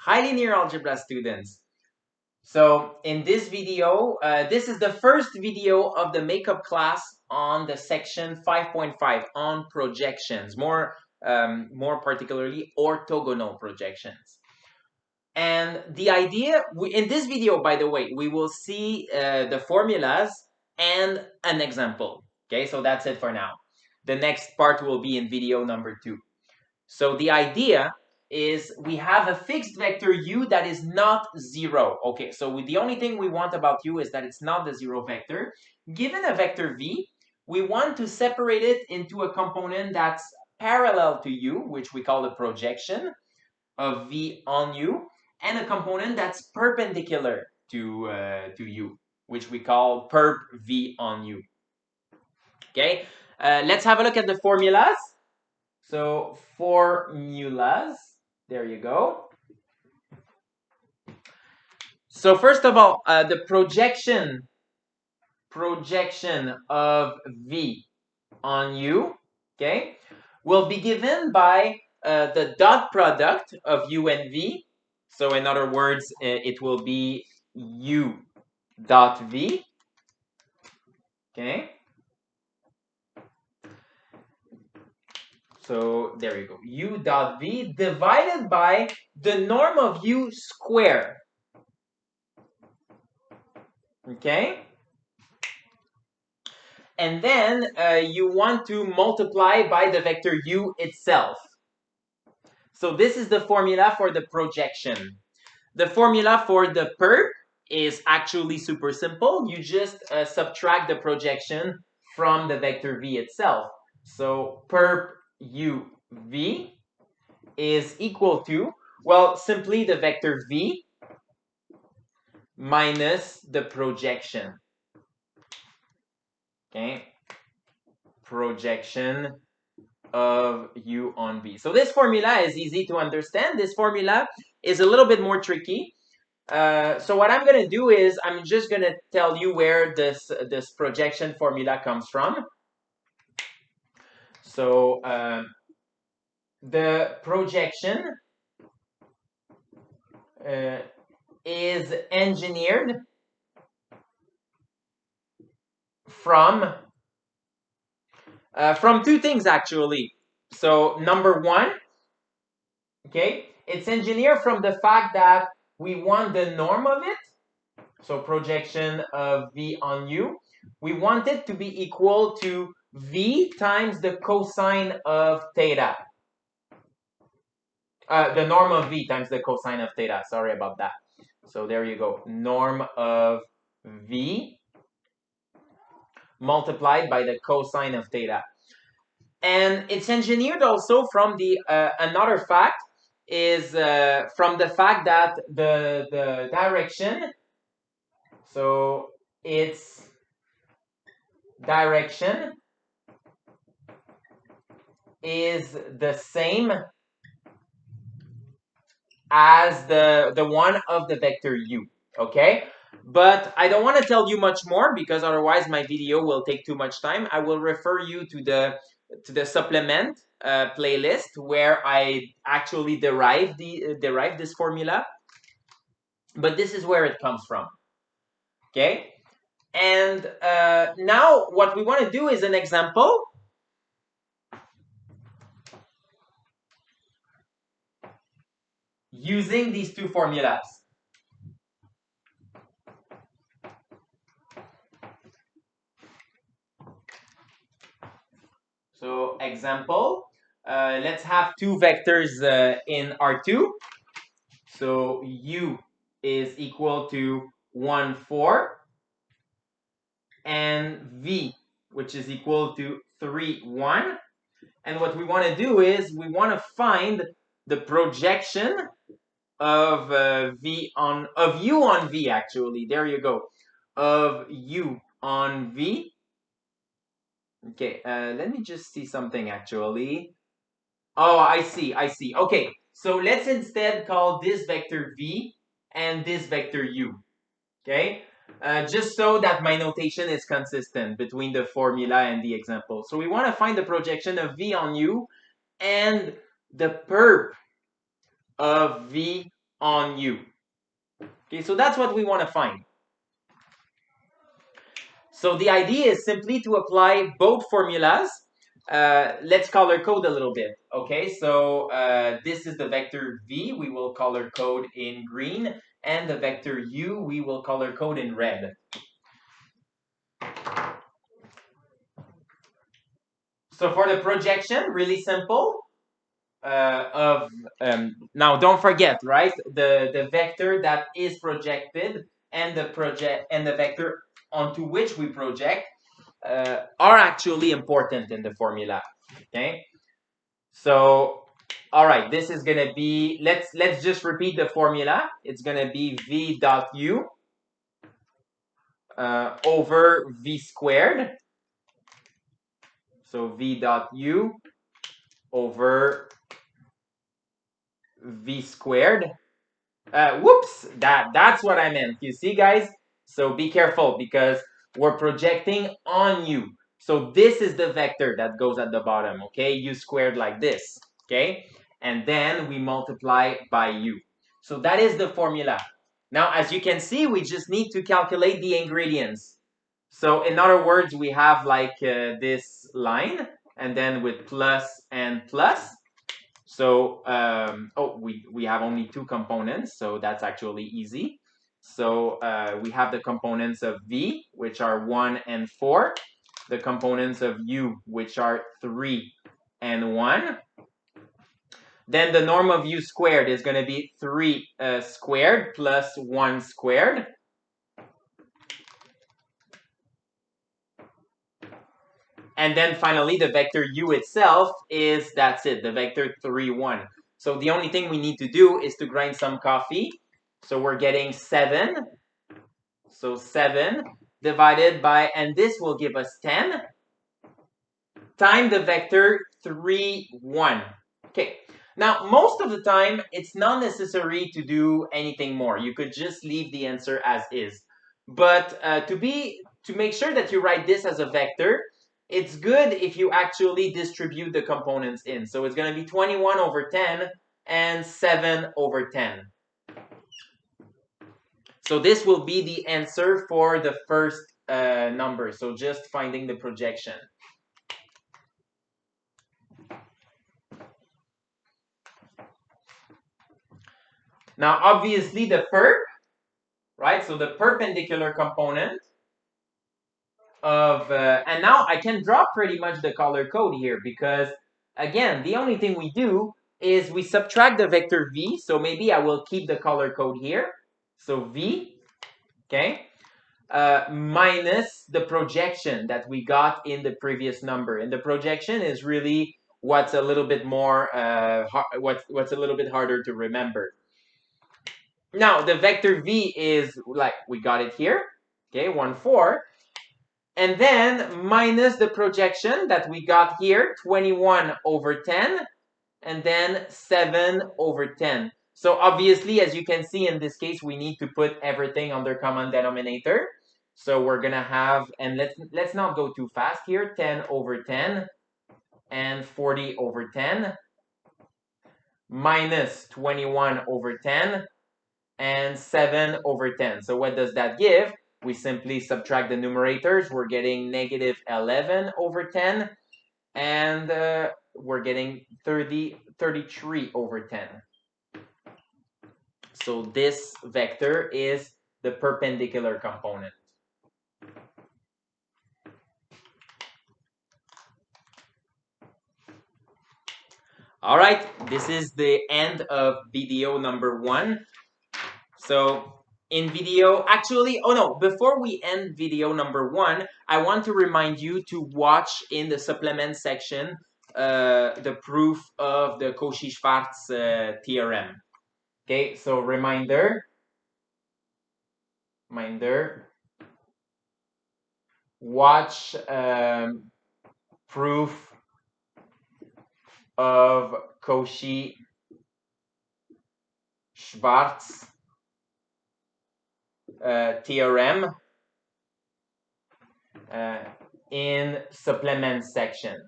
Hi, linear algebra students. So in this video, this is the first video of the makeup class on the section 5.5 on projections, more particularly orthogonal projections. And the idea, in this video, by the way, we will see the formulas and an example. Okay, so that's it for now. The next part will be in video number 2. So the idea is we have a fixed vector u that is not 0. Okay, so the only thing we want about u is that it's not the 0 vector. Given a vector v, we want to separate it into a component that's parallel to u, which we call the projection of v on u, and a component that's perpendicular to u, which we call perp v on u. Okay, let's have a look at the formulas. So formulas, there you go. So first of all, the projection of v on u, okay, will be given by the dot product of u and v. So in other words, it will be u dot v, okay. So there you go, u dot v divided by the norm of u squared. Okay? And then you want to multiply by the vector u itself. So this is the formula for the projection. The formula for the perp is actually super simple. You just subtract the projection from the vector v itself. So perp u v is equal to, well, simply the vector v minus the projection. Okay, projection of u on v. So this formula is easy to understand. This formula is a little bit more tricky. So what I'm going to do is I'm just going to tell you where this projection formula comes from. So the projection is engineered from two things actually. So number one, okay, it's engineered from the fact that we want the norm of it. So projection of v on u, we want it to be equal to v times the cosine of theta. The norm of v times the cosine of theta. Sorry about that. So there you go. Norm of v multiplied by the cosine of theta. And it's engineered also from the another fact is from the fact that the direction, so its direction is the same as the one of the vector u. Okay, but I don't want to tell you much more because otherwise my video will take too much time. I will refer you to the supplement playlist where I actually derived this formula, but this is where it comes from. Okay, and now what we want to do is an example. Using these two formulas. So example, let's have two vectors in R2. So u is equal to 1, 4, and v, which is equal to 3, 1. And what we want to do is we want to find the projection of u on v, actually. There you go. Of u on v. Okay, let me just see something actually. Oh, I see. Okay, so let's instead call this vector v and this vector u. Okay, just so that my notation is consistent between the formula and the example. So we want to find the projection of v on u and the perp of v on U. Okay, so that's what we want to find. So the idea is simply to apply both formulas. Let's color code a little bit. Okay, so this is the vector V. We will color code in green, and the vector U we will color code in red. So for the projection, really simple. Now don't forget, right? The vector that is projected and the vector onto which we project are actually important in the formula. Okay, so all right, this is gonna be, let's just repeat the formula. It's gonna be v dot u over v squared. So v dot u over v squared. Whoops, that's what I meant. You see, guys? So be careful because we're projecting on u. So this is the vector that goes at the bottom, okay? U squared like this, okay? And then we multiply by u. So that is the formula. Now, as you can see, we just need to calculate the ingredients. So in other words, we have like this line, and then with plus and plus. So, we have only two components, so that's actually easy. So we have the components of V, which are 1 and 4. The components of U, which are 3 and 1. Then the norm of U squared is going to be 3 squared plus 1 squared. And then finally, the vector u itself is, that's it, the vector 3, 1. So the only thing we need to do is to grind some coffee. So we're getting 7. So 7 divided by, and this will give us 10, times the vector 3, 1. Okay. Now, most of the time, it's not necessary to do anything more. You could just leave the answer as is. But to make sure that you write this as a vector, it's good if you actually distribute the components in. So it's going to be 21 over 10 and 7 over 10. So this will be the answer for the first number. So just finding the projection. Now, obviously, the perp, right? So the perpendicular component of, and now I can draw pretty much the color code here because, again, the only thing we do is we subtract the vector v. So maybe I will keep the color code here. So v, okay, minus the projection that we got in the previous number. And the projection is really what's a little bit more, what's a little bit harder to remember. Now, the vector v is, like, we got it here, okay, 1, 4. And then minus the projection that we got here, 21 over 10, and then 7 over 10. So obviously, as you can see in this case, we need to put everything under common denominator. So we're going to have, and let's not go too fast here, 10 over 10 and 40 over 10 minus 21 over 10 and 7 over 10. So what does that give? We simply subtract the numerators. We're getting negative 11 over 10. And we're getting 33 over 10. So this vector is the perpendicular component. All right, this is the end of video number 1. So in video, actually, oh no, before we end video number 1, I want to remind you to watch in the supplement section the proof of the Cauchy-Schwarz theorem. Okay, so reminder, watch proof of Cauchy-Schwarz theorem in supplement section.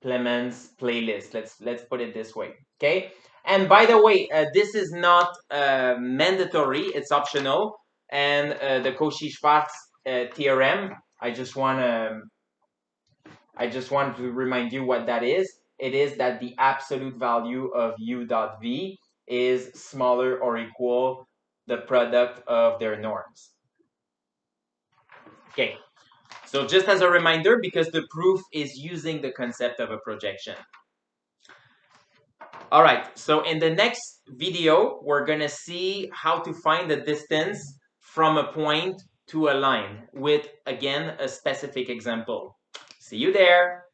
Clemens playlist. Let's put it this way. Okay, and by the way, this is not mandatory, it's optional. And the Cauchy-Schwarz theorem, I just want to remind you what that is. It is that the absolute value of u dot v is smaller or equal the product of their norms. Okay, so just as a reminder, because the proof is using the concept of a projection. All right, so in the next video, we're gonna see how to find the distance from a point to a line with, again, a specific example. See you there.